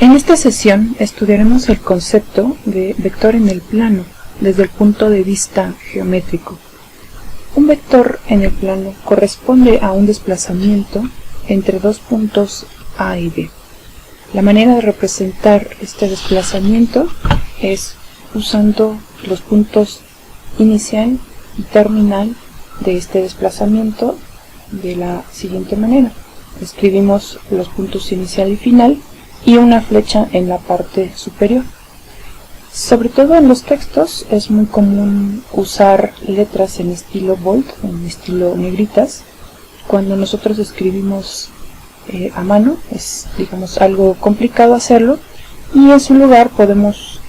En esta sesión estudiaremos el concepto de vector en el plano desde el punto de vista geométrico. Un vector en el plano corresponde a un desplazamiento entre dos puntos A y B. La manera de representar este desplazamiento es usando los puntos inicial y terminal de este desplazamiento de la siguiente manera. Escribimos los puntos inicial y final y una flecha en la parte superior. Sobre todo en los textos es muy común usar letras en estilo bold, en estilo negritas. Cuando nosotros escribimos a mano es, digamos, algo complicado hacerlo, y en su lugar podemos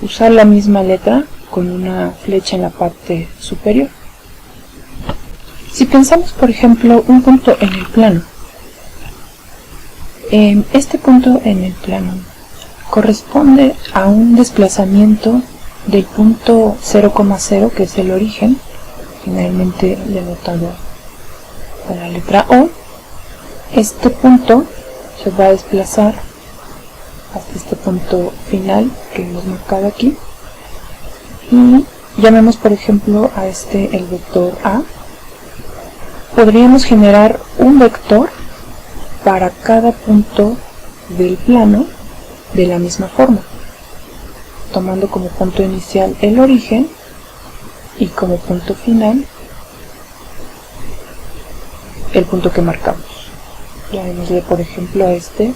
usar la misma letra con una flecha en la parte superior. Si pensamos, por ejemplo, un punto en el plano, este punto en el plano corresponde a un desplazamiento del punto 0,0, que es el origen, generalmente denotado con la letra O. Este punto se va a desplazar hasta este punto final que hemos marcado aquí, y llamemos por ejemplo a este el vector A. Podríamos generar un vector para cada punto del plano de la misma forma, tomando como punto inicial el origen y como punto final el punto que marcamos. Llamémosle por ejemplo a este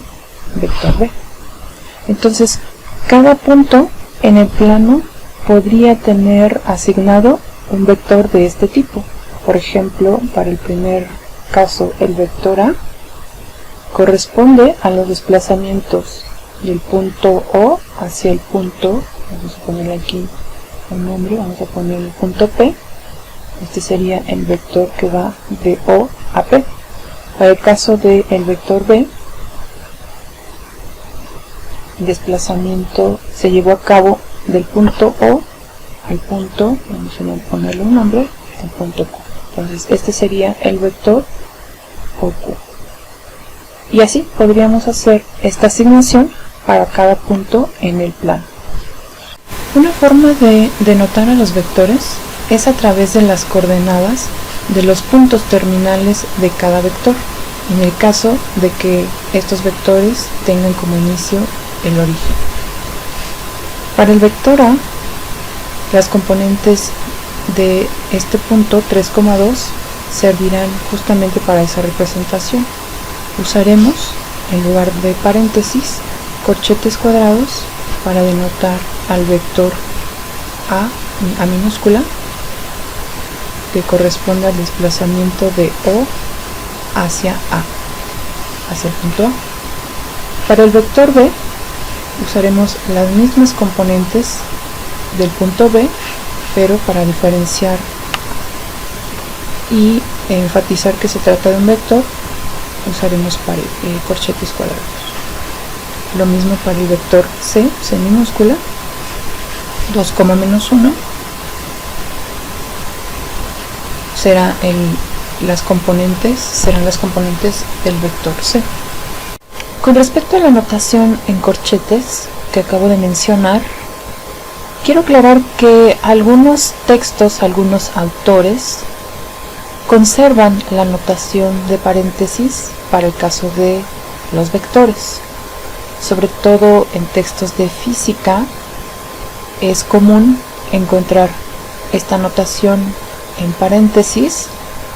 vector B. Entonces, cada punto en el plano podría tener asignado un vector de este tipo. Por ejemplo, para el primer caso, el vector A corresponde a los desplazamientos del punto O hacia el punto, vamos a ponerle aquí un nombre, vamos a poner el punto P. Este sería el vector que va de O a P. Para el caso del vector B, el desplazamiento se llevó a cabo del punto O al punto, vamos a ponerle un nombre, el punto Q. Entonces este sería el vector OQ. Y así podríamos hacer esta asignación para cada punto en el plano. Una forma de denotar a los vectores es a través de las coordenadas de los puntos terminales de cada vector, en el caso de que estos vectores tengan como inicio el origen. Para el vector A, las componentes de este punto 3,2 servirán justamente para esa representación. Usaremos, en lugar de paréntesis, corchetes cuadrados para denotar al vector A minúscula, que corresponde al desplazamiento de O hacia A, hacia el punto A. Para el vector B, usaremos las mismas componentes del punto B, pero para diferenciar y enfatizar que se trata de un vector, usaremos corchetes cuadrados. Lo mismo para el vector C, C minúscula, 2, -1, serán las componentes del vector C. Con respecto a la notación en corchetes que acabo de mencionar, quiero aclarar que algunos textos, algunos autores, conservan la notación de paréntesis para el caso de los vectores. Sobre todo en textos de física es común encontrar esta notación en paréntesis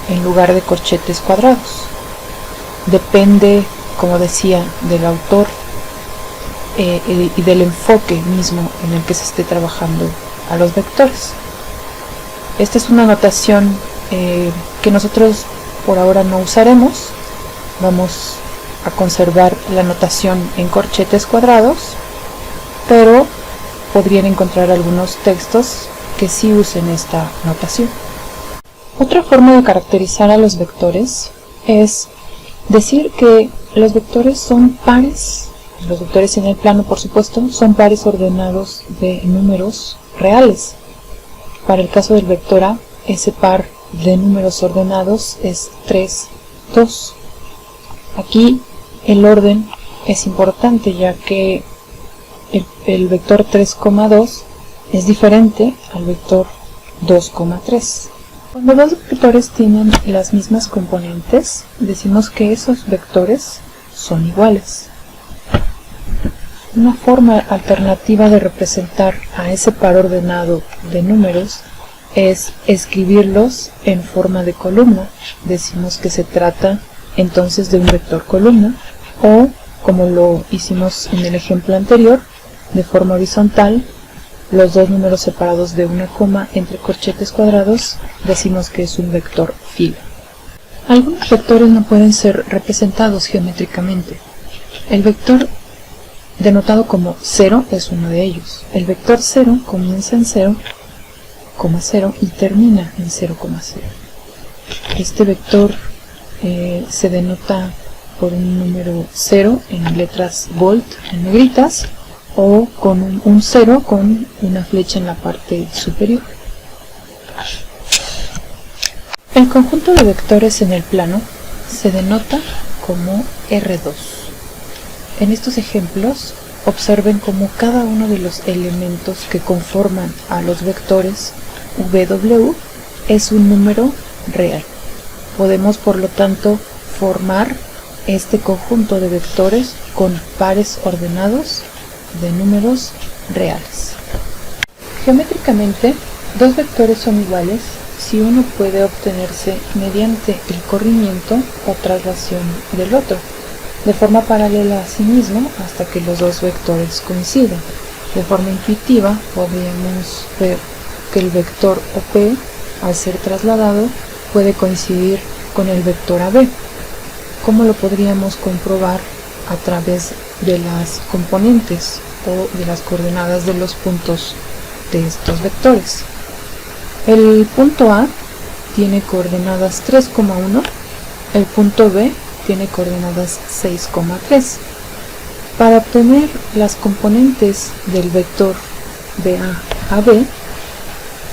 en lugar de corchetes cuadrados. Depende, como decía, del autor y del enfoque mismo en el que se esté trabajando a los vectores. Esta es una notación que nosotros por ahora no usaremos. Vamos a conservar la notación en corchetes cuadrados, pero podrían encontrar algunos textos que sí usen esta notación. Otra forma de caracterizar a los vectores es decir que los vectores son pares. Los vectores en el plano, por supuesto, son pares ordenados de números reales. Para el caso del vector A, ese par de números ordenados es 3, 2. Aquí el orden es importante, ya que el vector 3,2 es diferente al vector 2,3. Cuando dos vectores tienen las mismas componentes, decimos que esos vectores son iguales. Una forma alternativa de representar a ese par ordenado de números es escribirlos en forma de columna. Decimos que se trata entonces de un vector columna, o, como lo hicimos en el ejemplo anterior, de forma horizontal, los dos números separados de una coma entre corchetes cuadrados, decimos que es un vector fila. Algunos vectores no pueden ser representados geométricamente. El vector denotado como 0 es uno de ellos. El vector 0 comienza en 0,0 y termina en 0,0. Este vector se denota por un número 0 en letras bold, en negritas, o con un 0 con una flecha en la parte superior. El conjunto de vectores en el plano se denota como R2. En estos ejemplos, observen cómo cada uno de los elementos que conforman a los vectores VW es un número real. Podemos, por lo tanto, formar este conjunto de vectores con pares ordenados de números reales. Geométricamente, dos vectores son iguales si uno puede obtenerse mediante el corrimiento o traslación del otro, de forma paralela a sí mismo hasta que los dos vectores coincidan. De forma intuitiva, podríamos ver que el vector OP, al ser trasladado, puede coincidir con el vector AB. ¿Cómo lo podríamos comprobar? A través de las componentes o de las coordenadas de los puntos de estos vectores. El punto A tiene coordenadas 3,1, el punto B tiene coordenadas 6,3. Para obtener las componentes del vector BA-AB,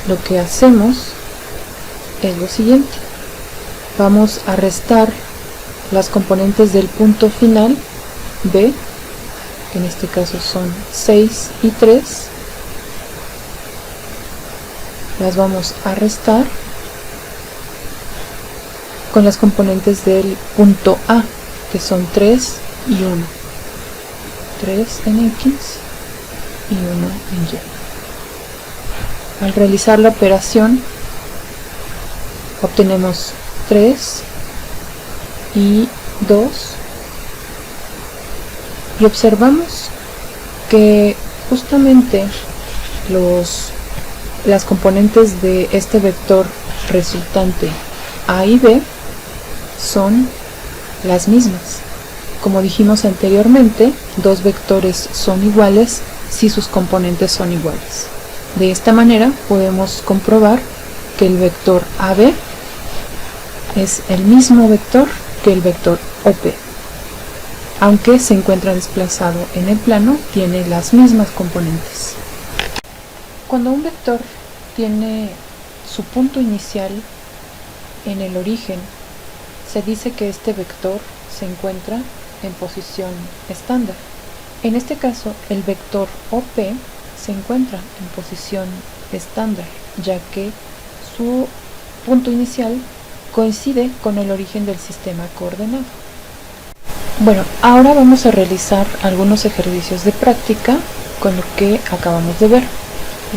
lo que hacemos es lo siguiente. Vamos a restar las componentes del punto final B, que en este caso son 6 y 3, las vamos a restar con las componentes del punto A, que son 3 y 1, 3 en X y 1 en Y. Al realizar la operación obtenemos 3 y 2, y observamos que justamente las componentes de este vector resultante A y B son las mismas. Como dijimos anteriormente, dos vectores son iguales si sus componentes son iguales. De esta manera podemos comprobar que el vector AB es el mismo vector que el vector OP. Aunque se encuentra desplazado en el plano, tiene las mismas componentes. Cuando un vector tiene su punto inicial en el origen, se dice que este vector se encuentra en posición estándar. En este caso, el vector OP se encuentra en posición estándar, ya que su punto inicial coincide con el origen del sistema coordenado. Bueno, ahora vamos a realizar algunos ejercicios de práctica con lo que acabamos de ver.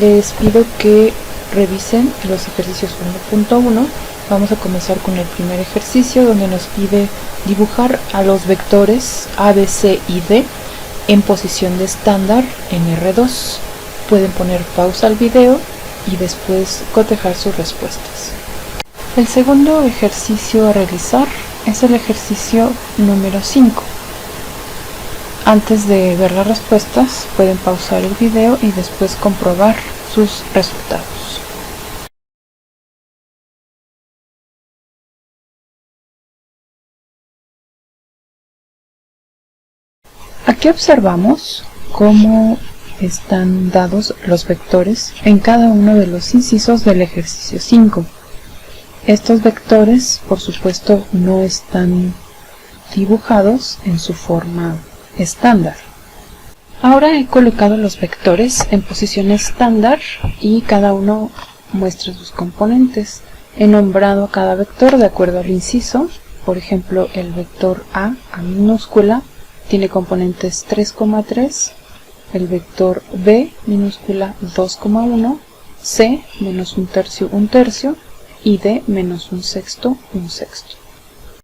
Les pido que revisen los ejercicios 1.1. Vamos a comenzar con el primer ejercicio, donde nos pide dibujar a los vectores A, B, C y D en posición de estándar en R2. Pueden poner pausa al video y después cotejar sus respuestas. El segundo ejercicio a realizar es el ejercicio número 5. Antes de ver las respuestas, pueden pausar el video y después comprobar sus resultados. Aquí observamos cómo están dados los vectores en cada uno de los incisos del ejercicio 5. Estos vectores, por supuesto, no están dibujados en su forma estándar. Ahora he colocado los vectores en posición estándar y cada uno muestra sus componentes. He nombrado a cada vector de acuerdo al inciso. Por ejemplo, el vector A minúscula tiene componentes 3,3, el vector B minúscula 2,1, C menos un tercio y D menos un sexto.